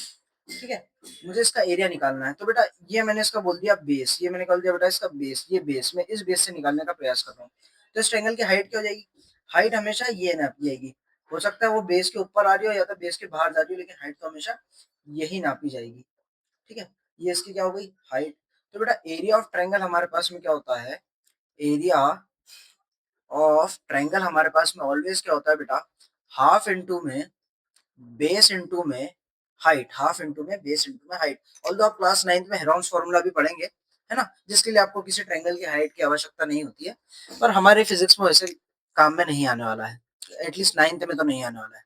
ठीक है। मुझे इसका एरिया निकालना है, तो बेटा ये मैंने इसका बोल दिया बेस, ये मैंने निकाल दिया बेटा इसका बेस, ये बेस में इस बेस से निकालने का प्रयास कर रहा हूँ। तो इस ट्रायंगल की हाइट क्या हो जाएगी, हाइट हमेशा ये नापी जाएगी। हो सकता है वो बेस के ऊपर आ रही हो या तो बेस के बाहर जा रही हो, लेकिन हाइट तो हमेशा यही नापी जाएगी। ठीक है, ये इसकी क्या हो गई, हाइट। तो बेटा एरिया ऑफ ट्रायंगल हमारे पास में क्या होता है, एरिया ऑफ ट्रायंगल हमारे पास में ऑलवेज क्या होता है बेटा, हाफ इंटू में बेस इंटू में हाइट, हाफ इंटू में बेस इंटू में हाइट। ऑल्दो आप क्लास 9th में हेरोन्स फॉर्मूला भी पढ़ेंगे, है ना, जिसके लिए आपको किसी ट्रायंगल की हाइट की आवश्यकता नहीं होती है, पर हमारे फिजिक्स में वैसे काम में नहीं आने वाला है, एटलीस्ट 9th में तो नहीं आने वाला है।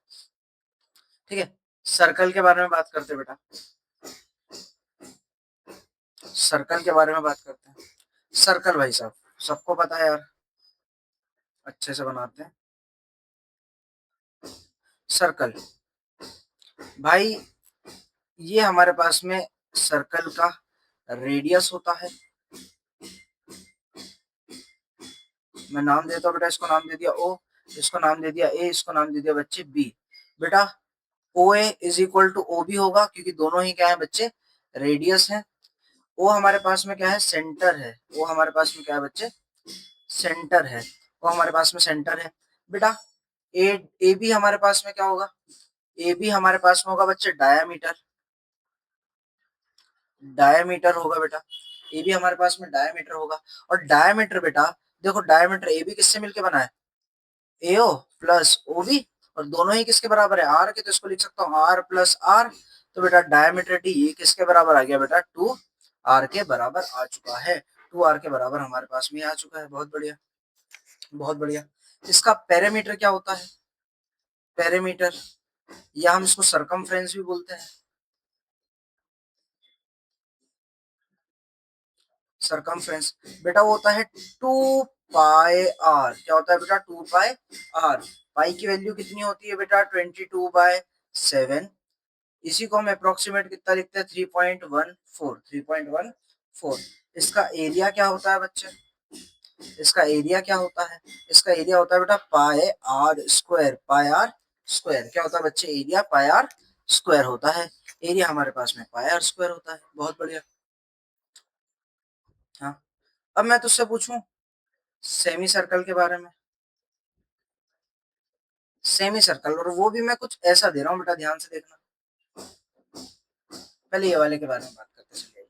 ठीक है, सर्कल के बारे में बात करते हैं बेटा, सर्कल के बारे में बात करते हैं। सर्कल भाई साहब सबको पता है यार, अच्छे से बनाते हैं सर्कल। भाई ये हमारे पास में सर्कल का रेडियस होता है, मैं नाम देता हूँ बेटा, इसको नाम दे दिया ओ, इसको नाम दे दिया ए, इसको नाम दे दिया बच्चे बी। बेटा O A is equal to O B होगा, क्योंकि दोनों ही क्या है बच्चे, रेडियस है। ओ हमारे पास में क्या है, सेंटर है। ओ हमारे पास में क्या है बच्चे, सेंटर है। ओ हमारे पास में सेंटर है। बेटा ए ए बी हमारे पास में क्या होगा, ए बी हमारे पास में होगा बच्चे डायामीटर। डायामीटर होगा बेटा, ए बी हमारे पास में डायामीटर होगा। और डायामीटर बेटा देखो, डायामीटर ए बी किससे मिलके बना है, एओ प्लस ओ बी, और दोनों ही किसके बराबर है, आर के, तो इसको लिख सकता हूँ आर प्लस आर। तो बेटा डायमीटर डी ये किसके बराबर आ गया बेटा, 2r के बराबर आ चुका है। 2r के बराबर हमारे पास में आ चुका है। बहुत बढ़िया, बहुत बढ़िया। इसका पैरामीटर क्या होता है, पैरामीटर, या हम इसको सरकमफ्रेंस भी बोलते हैं। सरकमफ्रेंस बेटा वो होता है 2 पाई आर। क्या होता है बेटा, 2 पाई आर। पाई की वैल्यू कितनी होती है बेटा, 22/7। इसी को हम अप्रोक्सीमेट कितना लिखते हैं, 3.14। 3.14। इसका एरिया क्या होता है बच्चे, इसका एरिया क्या होता है, इसका एरिया होता है बेटा pi r square. Pi r square क्या होता है बच्चे, एरिया पाई आर स्क्वायर होता है। एरिया हमारे पास में पाई आर स्क्वायर होता है। बहुत बढ़िया। हाँ, अब मैं तुझसे पूछूं सेमी सर्कल के बारे में। सेमी सर्कल, और वो भी मैं कुछ ऐसा दे रहा हूँ बेटा, ध्यान से देखना। पहले ये वाले के बारे में बात करते चलिए,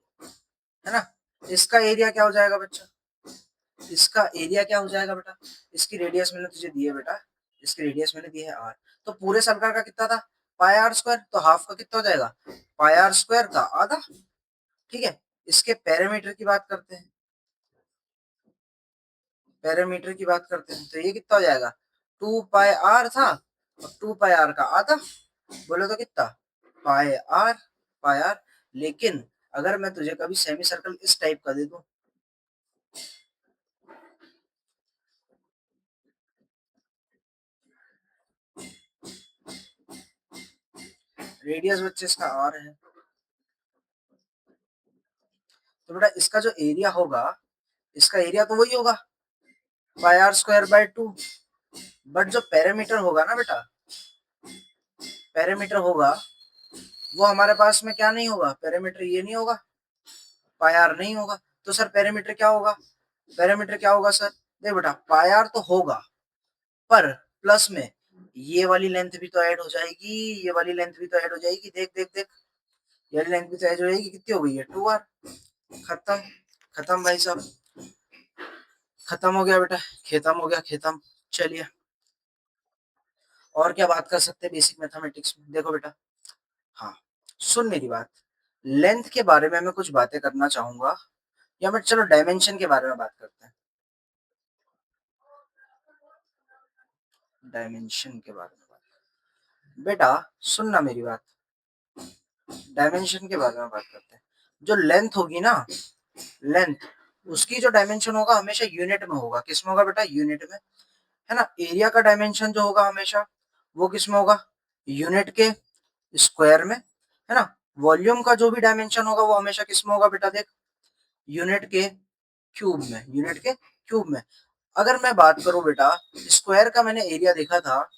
है ना। इसका एरिया क्या हो जाएगा बच्चा, इसका एरिया क्या हो जाएगा बेटा, इसकी रेडियस मैंने तुझे दी है बेटा, इसकी रेडियस मैंने दी है आर। तो पूरे सर्कल का कितना था, पाई आर स्क्वायर, तो हाफ का कितना हो जाएगा, पाई आर स्क्वायर का आधा। ठीक है, इसके पैरामीटर की बात करते हैं, पैरामीटर की बात करते हैं, तो ये कितना हो जाएगा, 2 पाई आर था, और 2 पाई आर का आधा, बोलो तो कितना, पाई आर। Pi are. लेकिन अगर मैं तुझे कभी सेमी सर्कल इस टाइप का दे दूं, रेडियस बच्चे इसका आर है, तो बेटा इसका जो एरिया होगा, इसका एरिया तो वही होगा, पाई आर स्क्वायर बाय 2। बट जो पैरामीटर होगा ना बेटा, पैरामीटर होगा वो हमारे पास में क्या नहीं होगा, पैरामीटर ये नहीं होगा, पाई आर नहीं होगा। तो सर पैरामीटर क्या होगा, पैरामीटर क्या होगा सर, देख बेटा पाई आर तो होगा, पर प्लस में ये वाली लेंथ भी तो ऐड हो जाएगी, ये वाली लेंथ भी तो ऐड हो जाएगी। देख देख देख, ये वाली लेंथ भी तो ऐड हो जाएगी, कितनी हो गई है, 2r। खत्म, खत्म भाई साहब, खत्म हो गया बेटा, खत्म हो गया, खत्म। चलिए, और क्या बात कर सकते हैं बेसिक मैथमेटिक्स में, देखो बेटा। हाँ, सुन मेरी बात, लेंथ के बारे में मैं कुछ बातें करना चाहूंगा, या मैं चलो डायमेंशन के बारे में बात करते हैं। डायमेंशन के बारे में बात, बेटा सुनना मेरी बात, डायमेंशन के बारे में बात करते हैं। जो लेंथ होगी ना, लेंथ, उसकी जो डायमेंशन होगा हमेशा यूनिट में होगा। किस में होगा बेटा, यूनिट में, है ना। एरिया का डायमेंशन जो होगा हमेशा वो किस में होगा, यूनिट के स्क्वायर में, है ना। वॉल्यूम का जो भी डायमेंशन होगा वो हमेशा किस में होगा बेटा, देख, यूनिट के क्यूब में, यूनिट के क्यूब में। अगर मैं बात करूं बेटा, स्क्वायर का मैंने एरिया देखा था,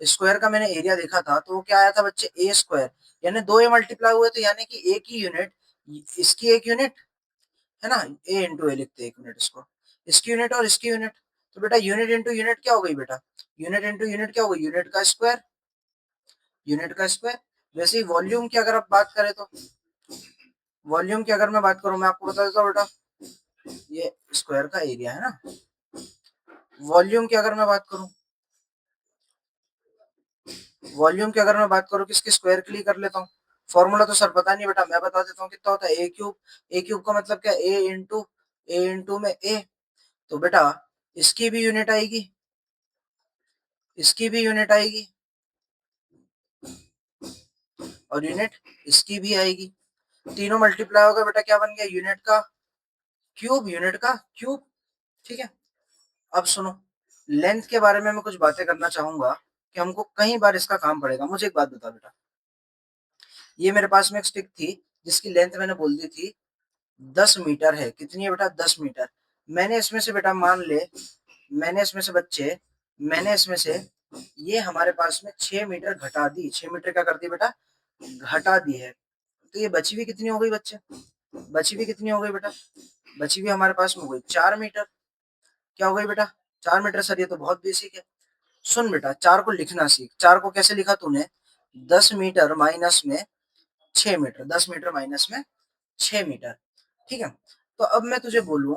स्क्वायर का मैंने एरिया देखा था, तो वो क्या आया था बच्चे, ए स्क्वायर। यानी दो ए मल्टीप्लाई हुए, तो यानी कि एक ही यूनिट, इसकी एक यूनिट, है ना, ए इंटू ए लिखते हैं एक यूनिट इसको, इसकी यूनिट और इसकी यूनिट। तो बेटा यूनिट इंटू यूनिट क्या हो गई बेटा, यूनिट इंटू यूनिट क्या हो गई, यूनिट का स्क्वायर, यूनिट का स्क्वायर। वैसे ही वॉल्यूम की अगर आप बात करें, तो वॉल्यूम की अगर मैं बात करूं, मैं आपको बता देता हूँ बेटा, ये स्क्वायर का एरिया है ना। वॉल्यूम की अगर मैं बात करूं, वॉल्यूम की अगर मैं बात करूं, किसके स्क्वायर के लिए कर लेता हूँ। फॉर्मूला तो सर पता नहीं बेटा, मैं बता देता हूँ कितना होता है, ए क्यूब। ए क्यूब का मतलब क्या, ए इंटू में ए। तो बेटा इसकी भी यूनिट आएगी, इसकी भी यूनिट आएगी, और यूनिट इसकी भी आएगी। तीनों मल्टीप्लाई होगा बेटा, क्या बन गया, यूनिट का क्यूब, यूनिट का क्यूब। ठीक है, अब सुनो, लेंथ के बारे में मैं कुछ बातें करना चाहूंगा, कि हमको कई बार इसका काम पड़ेगा। मुझे एक बात बता बेटा, ये मेरे पास में एक स्टिक थी, जिसकी लेंथ मैंने बोल दी थी 10 मीटर है। कितनी है बेटा, 10 मीटर। मैंने इसमें से बेटा मान ले, मैंने इसमें से बच्चे, मैंने इसमें से ये हमारे पास में 6 मीटर घटा दी, 6 मीटर क्या कर दी बेटा, घटा दी है। तो ये बची हुई कितनी हो गई बच्चे, बची हुई कितनी हो गई बेटा, बची हुई हमारे पास में हो गई 4 मीटर। क्या हो गई बेटा, 4 मीटर। सर ये तो बहुत बेसिक है। सुन बेटा, 4 को लिखना सीख। 4 को कैसे लिखा तूने, 10 मीटर माइनस में 6 मीटर, 10 मीटर माइनस में 6 मीटर। ठीक है, तो अब मैं तुझे बोलूं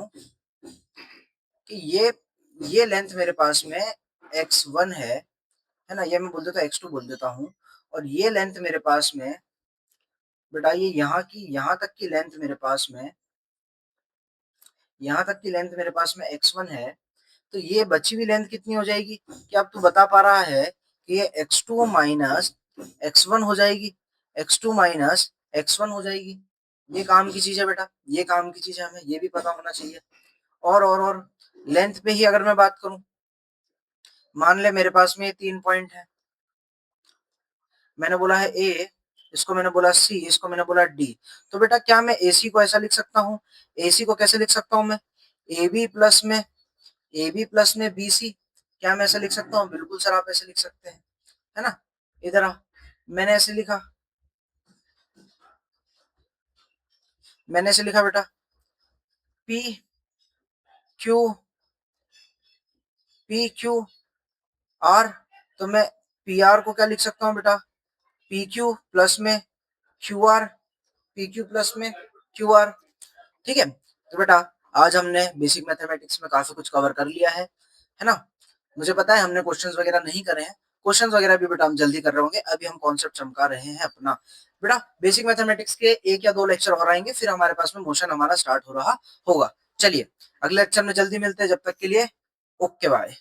कि ये लेंथ मेरे पास में x1 है ना, ये मैं बोल देता हूँ x2 बोल देता हूँ, और ये लेंथ मेरे पास में बेटा, ये यहाँ तक की लेंथ मेरे पास में, यहाँ तक की लेंथ मेरे पास में x1 है। तो ये बची हुई लेंथ कितनी हो जाएगी, क्या अब तू बता पा रहा है कि ये x2 माइनस x1 हो जाएगी, x2 माइनस x1 हो जाएगी। ये काम की चीज है बेटा, ये काम की चीज है, हमें ये भी पता होना चाहिए। और लेंथ पे ही अगर मैं बात करूं, मान ले मेरे पास में ये 3 पॉइंट है, मैंने बोला है ए, इसको मैंने बोला सी, इसको मैंने बोला डी। तो बेटा क्या मैं एसी को ऐसा लिख सकता हूँ, एसी को कैसे लिख सकता हूँ मैं, ए बी प्लस में, ए बी प्लस में बी सी, क्या मैं ऐसे लिख सकता हूँ, बिल्कुल सर आप ऐसे लिख सकते हैं, है ना। इधर आ, मैंने ऐसे लिखा, मैंने ऐसे लिखा बेटा, P Q, P Q R. तो मैं पी आर को क्या लिख सकता हूँ बेटा, पी क्यू प्लस में Q R, P Q plus में क्यू आर। ठीक है, तो बेटा आज हमने बेसिक मैथमेटिक्स में काफी कुछ कवर कर लिया है ना। मुझे पता है हमने क्वेश्चंस वगैरह नहीं करे हैं, क्वेश्चंस वगैरह भी बेटा हम जल्दी कर रहे होंगे, अभी हम कॉन्सेप्ट चमका रहे हैं अपना। बेटा बेसिक मैथमेटिक्स के 1 या 2 लेक्चर और आएंगे, फिर हमारे पास में मोशन हमारा स्टार्ट हो रहा होगा। चलिए अगले लेक्चर में जल्दी मिलते हैं, जब तक के लिए ओके बाय।